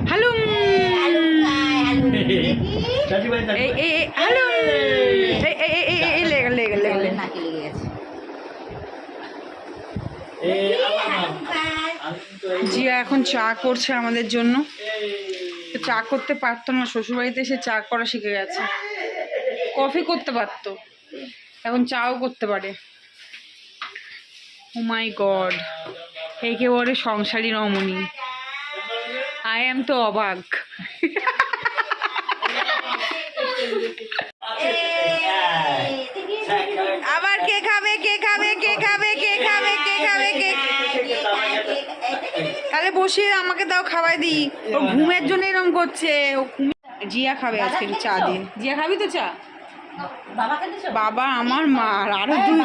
Hello hello Zia এখন চা করছে আমাদের জন্য। চা করতে পারতো না, শ্বশুরবাড়িতে এসে চা করা শিখে গেছে। কফি করতে পারতো, এখন চাও করতে পারে। ও মাই গড, একেবারে সংসারী রমণী। আই এম তো অবাক। আবার কে খাবে কে খাবে কে খাবে কে খাবে কে খাবে কে, তাহলে বসিয়ে আমাকে দাও, খাওয়াই দিই। ও ঘুমের জন্য এরকম করছে। ও জিয়া খাবে আজকে একটু চা দিয়ে। জিয়া খাবি তো চা? বাবা আমার মা আরো দুই,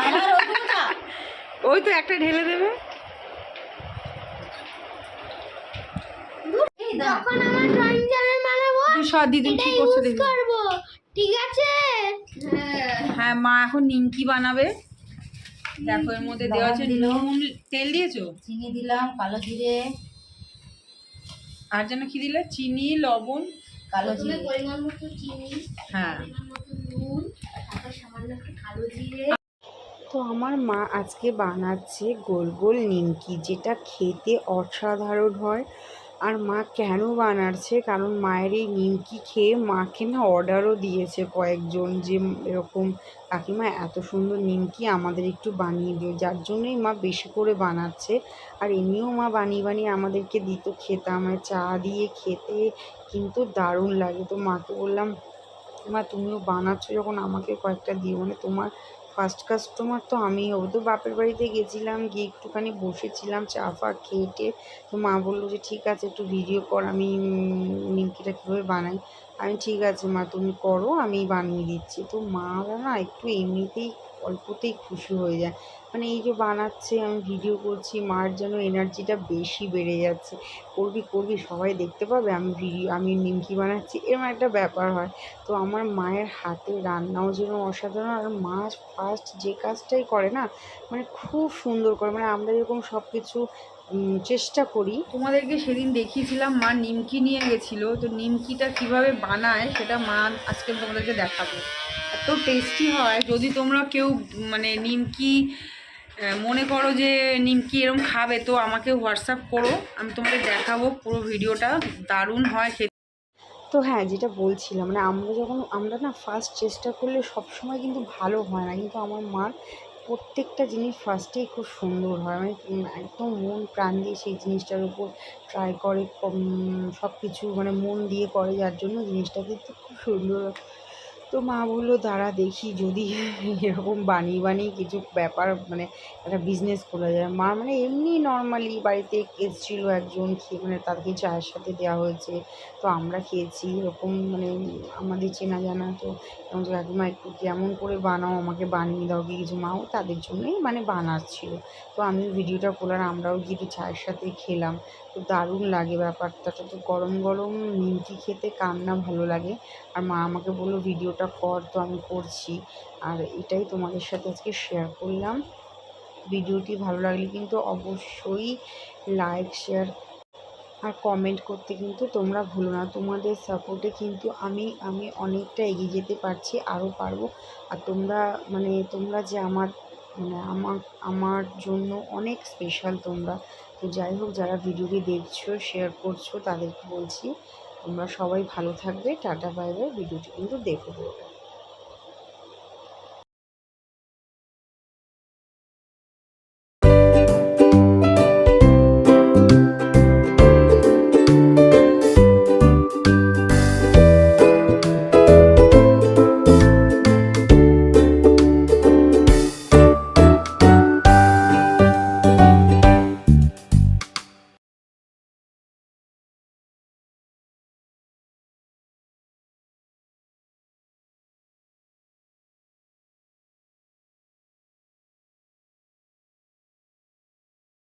ওই তো একটা ঢেলে দেবে। যখন আমার ড্রয়িং চ্যানেল বানাবো দিদি কি করছে দেখি। ঠিক আছে। হ্যাঁ মা এখন নিমকি বানাবে। দেখো এর মধ্যে দেওয়া আছে নুন, তেল দিয়েছো, চিনি দিলাম, কালো জিরে, আর যেন কি দিলে, চিনি, লবণ, কালো জিরে, পরিমাণ মতো চিনি, হ্যাঁ পরিমাণ মতো নুন, আর সামান্য একটু কালো জিরে। তো আমার মা আজকে বানাচ্ছে গোল গোল নিমকি, যেটা খেতে অসাধারণ হয়। আর মা কেন বানাচ্ছে, কারণ মায়ের এই নিমকি খেয়ে মাকে না অর্ডারও দিয়েছে কয়েকজন, যে এরকম কাকিমা এত সুন্দর নিমকি আমাদের একটু বানিয়ে দিও, যার জন্যই মা বেশি করে বানাচ্ছে। আর এমনিও মা বানিয়ে বানিয়ে আমাদেরকে দিত, খেতাম, চা দিয়ে খেতে কিন্তু দারুণ লাগে। তো মাকে বললাম, মা তুমিও বানাচ্ছ যখন আমাকে কয়েকটা দিও, মানে তোমার ফার্স্ট কাস্টমার তো আমিই হবো। তো বাপের বাড়িতে গেছিলাম, গিয়ে একটুখানি বসেছিলাম চা ফা খেয়ে। তো মা বললো যে ঠিক আছে একটু ভিডিও কর, আমি নিমকিটা কীভাবে বানাই। আমি ঠিক আছে মা তুমি করো, আমি বানিয়ে দিচ্ছি। তো মারা না একটু এমনিতেই অল্পতেই খুশি হয়ে যায়, মানে এই যে বানাচ্ছে, আমি ভিডিও করছি, মার যেন এনার্জিটা বেশি বেড়ে যাচ্ছে। করবি করবি, সবাই দেখতে পাবে আমি নিমকি বানাচ্ছি, এরকম একটা ব্যাপার হয়। তো আমার মায়ের হাতে রান্নাও যেন অসাধারণ। আর মা ফার্স্ট যে কাজটাই করে না, মানে খুব সুন্দর করে, মানে আমরা যেরকম সব কিছু চেষ্টা করি। তোমাদেরকে সেদিন দেখিয়েছিলাম মা নিমকি নিয়ে গেছিলো, তো নিমকিটা কিভাবে বানায় সেটা মা আজকে তোমাদেরকে দেখাবো। এত টেস্টি হয়। যদি তোমরা কেউ মানে নিমকি মনে করো যে নিমকি এরকম খাবে, তো আমাকে হোয়াটসঅ্যাপ করো, আমি তোমাদের দেখাবো পুরো ভিডিওটা, দারুণ হয় খেতে। তো হ্যাঁ, যেটা বলছিলাম, মানে আমরা না ফার্স্ট চেষ্টা করলে সবসময় কিন্তু ভালো হয় না, কিন্তু আমার মার প্রত্যেকটা জিনিস ফার্স্টেই খুব সুন্দর হয়, মানে একদম মন প্রাণ দিয়ে সেই জিনিসটার উপর ট্রাই করে, সব কিছু মানে মন দিয়ে করে, যার জন্য জিনিসটা কিন্তু খুব সুন্দর। তো মা বললো দাঁড়া দেখি যদি এরকম বানিয়ে বানিয়ে কিছু ব্যাপার, মানে একটা বিজনেস করা যায়। মা মানে এমনি নর্মালি বাড়িতে এসেছিলো একজন, খেয়ে মানে তাদেরকে চায়ের সাথে দেওয়া হয়েছে, তো আমরা খেয়েছি এরকম, মানে আমাদের চেনা জানা। তো এমন কাকিমা একটু কেমন করে বানাও, আমাকে বানিয়ে দাও কি কিছু, মাও তাদের জন্যই মানে বানাচ্ছিল। তো আমি ভিডিওটা করলাম, আমরাও গিয়ে একটু চায়ের সাথে খেলাম। তো দারুণ লাগে ব্যাপারটা। তো গরম গরম নিমকি খেতে কার না ভালো লাগে। আর মা আমাকে বললো ভিডিওটা কর, তো আমি করছি। আর এটাই তোমাদের সাথে আজকে শেয়ার করলাম। ভিডিওটি ভালো লাগলে কিন্তু অবশ্যই লাইক, শেয়ার আর কমেন্ট করতে কিন্তু তোমরা ভুলো না। তোমাদের সাপোর্টে কিন্তু আমি অনেকটা এগিয়ে যেতে পারছি, আরও পারবো। আর তোমরা যে আমার জন্য অনেক স্পেশাল তোমরা। তো যাই হোক, যারা ভিডিওটি দেখছো, শেয়ার করছো, তাদেরকে বলছি তোমরা সবাই ভালো থাকবে। Tata bye bye. ভিডিওটি কিন্তু দেখো।